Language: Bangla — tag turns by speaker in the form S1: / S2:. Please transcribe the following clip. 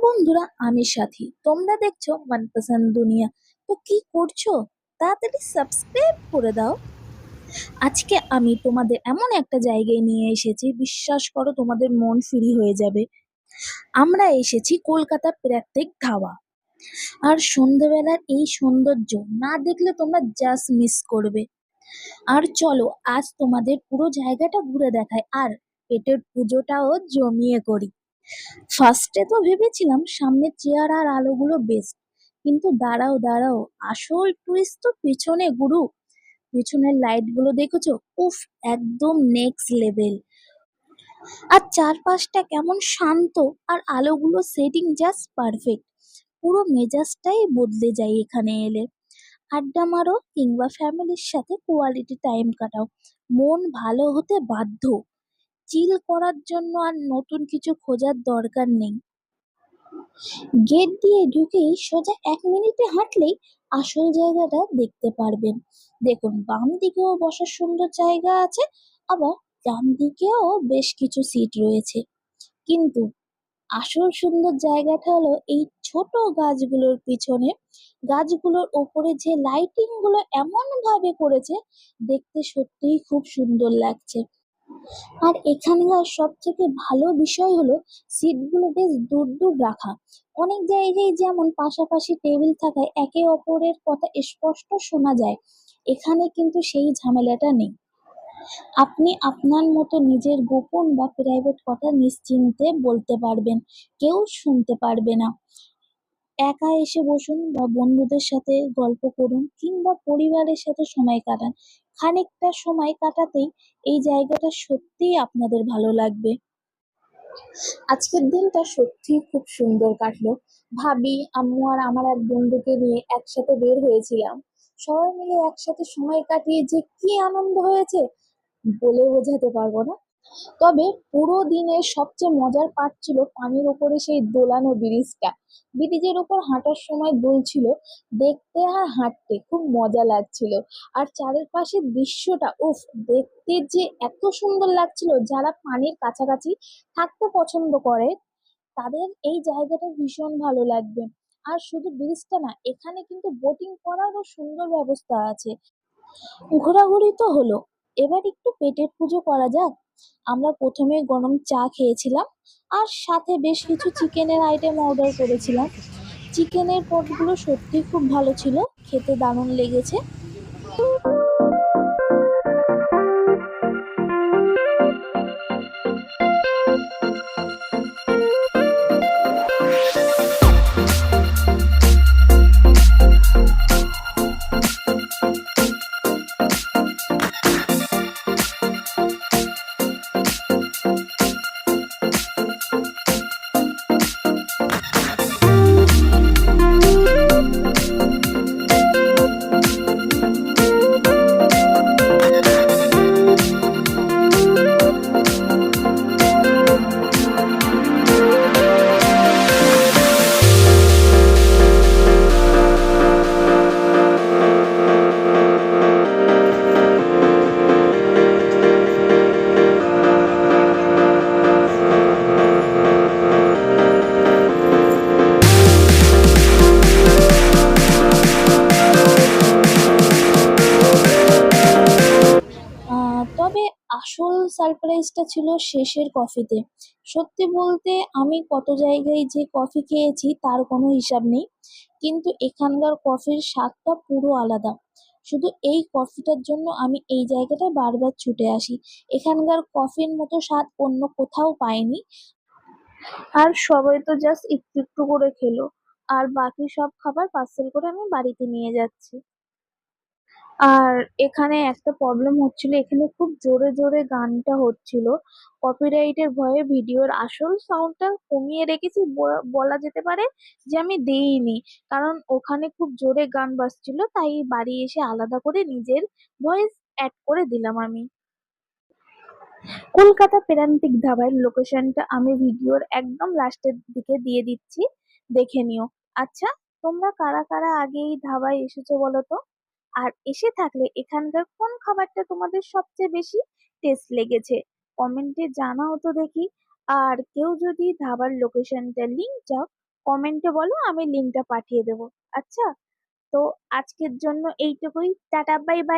S1: বন্ধুরা, আমি সাথী। তোমরা দেখছো মনপসন্দ দুনিয়া। তো কি করছো? তাড়াতাড়ি সাবস্ক্রাইব করে দাও। আজকে আমি তোমাদের এমন একটা জায়গায় নিয়ে এসেছি, বিশ্বাস করো তোমাদের মন ফ্রি হয়ে যাবে। আমরা এসেছি কলকাতা প্রান্তিক ধাবা। আর সন্ধ্যেবেলার এই সৌন্দর্য না দেখলে তোমরা জাস্ট মিস করবে। আর চলো আজ তোমাদের পুরো জায়গাটা ঘুরে দেখাই, আর পেটের পুজোটাও জমিয়ে করি। ফার্স্টে তো ভেবেছিলাম সামনে চেয়ার আর আলোগুলো বেস্ট, কিন্তু দাঁড়াও দাঁড়াও, আসল টুইস্ট তো পিছনে গুরু। পিছনের লাইট গুলো দেখেছো? উফ, একদম নেক্সট লেভেল। আর চারপাশটা কেমন শান্ত, আর আলোগুলো সেটিং জাস্ট পারফেক্ট। পুরো মেজাজটাই বদলে যায় এখানে এলে। আড্ডা মারো কিংবা ফ্যামিলির সাথে কোয়ালিটি টাইম কাটাও, মন ভালো হতে বাধ্য। চিল করার জন্য আর নতুন কিছু খোঁজার দরকার নেই। গেট দিয়ে ঢুকেই সোজা 1 মিনিটে হাঁটলেই আসল জায়গাটা দেখতে পারবেন। দেখুন, বাম দিকেও বসার সুন্দর জায়গা আছে, আবার ডান দিকেও বেশ কিছু সিট রয়েছে। কিন্তু আসল সুন্দর জায়গাটা হলো এই ছোট গাছগুলোর পিছনে। গাছগুলোর ওপরে যে লাইটিং গুলো এমন ভাবে করেছে, দেখতে সত্যিই খুব সুন্দর লাগছে। আর এখানকার সবথেকে ভালো বিষয় হলো সিটগুলো বেশ দূর দূর রাখা। অনেক জায়গায় যেমন পাশাপাশি টেবিল থাকায় একে অপরের কথা স্পষ্ট শোনা যায়, এখানে কিন্তু সেই ঝামেলাটা নেই। আপনি আপনার মতো নিজের গোপন বা প্রাইভেট কথা নিশ্চিন্তে বলতে পারবেন, কেউ শুনতে পারবে না। একা এসে বসুন বা বন্ধুদের সাথে গল্প করুন কিংবা পরিবারের সাথে সময় কাটান, খানিকটা সময় কাটাতেই এই জায়গাটা সত্যিই আপনাদের ভালো লাগবে। আজকের দিনটা সত্যিই খুব সুন্দর কাটলো। ভাবি, আম্মু আর আমার এক বন্ধুকে নিয়ে একসাথে বের হয়েছিলাম। সবাই মিলে একসাথে সময় কাটিয়ে যে কি আনন্দ হয়েছে বলে বোঝাতে পারবো না। তবে পুরো দিনের সবচেয়ে মজার পার্ট ছিল পানির উপরে সেই দোলানো ব্রিজটা। ব্রিজের উপর হাঁটার সময় দুলছিল, দেখতে আর হাঁটতে খুব মজা লাগছিল। আর চারিপাশের দৃশ্যটা, উফ, দেখতে যে এত সুন্দর লাগছিল। যারা পানির কাছাকাছি থাকতে পছন্দ করে তাদের এই জায়গাটা ভীষণ ভালো লাগবে। আর শুধু ব্রিজটা না, এখানে কিন্তু বোটিং করারও সুন্দর ব্যবস্থা আছে। ঘোরাঘুরি তো হলো, এবার একটু পেটের পুজো করা যাক। আমরা প্রথমে গরম চা খেয়েছিলাম, আর সাথে বেশ কিছু চিকেনের আইটেম অর্ডার করেছিলাম। চিকেনের পদগুলো সত্যি খুব ভালো ছিল, খেতে দারুণ লেগেছে। তবে আসল সারপ্রাইজটা ছিল শেষের কফিতে। সত্যি বলতে আমি কত জায়গায় যে কফি খেয়েছি তার কোনো হিসাব নেই, কিন্তু এখানকার কফির স্বাদটা পুরো আলাদা। শুধু এই কফিটার জন্য আমি এই জায়গাটায় বারবার ছুটে আসি। এখানকার কফির মতো স্বাদ অন্য কোথাও পাইনি। আর সবাই তো জাস্ট একটু একটু করে খেলো, আর বাকি সব খাবার পার্সেল করে আমি বাড়িতে নিয়ে যাচ্ছি। আর এখানে একটা প্রবলেম হচ্ছিল, এখানে খুব জোরে জোরে গানটা হচ্ছিল। কপিরাইটের ভয়ে ভিডিওর আসল সাউন্ডটা কমিয়ে রেখেছি, বলা যেতে পারে যে আমি দেইনি। কারণ ওখানে খুব জোরে গান বাজছিল, তাই বাড়ি এসে আলাদা করে নিজের ভয়েস অ্যাড করে দিলাম আমি। কলকাতা প্রান্তিক ধাবার লোকেশনটা আমি ভিডিওর একদম লাস্টের দিকে দিয়ে দিচ্ছি, দেখে নিও। আচ্ছা, তোমরা কারা কারা আগে এই ধাবায় এসেছো বলো তো? আর এসে থাকলে এখানকার কোন খাবারটা তোমাদের সবচেয়ে বেশি টেস্ট লেগেছে কমেন্টে জানাও তো দেখি। আর কেউ যদি ধাবার লোকেশনটা লিংক চাও, কমেন্টে বলো, আমি লিঙ্কটা পাঠিয়ে দেবো। আচ্ছা, তো আজকের জন্য এইটুকুই। Tata, bye bye.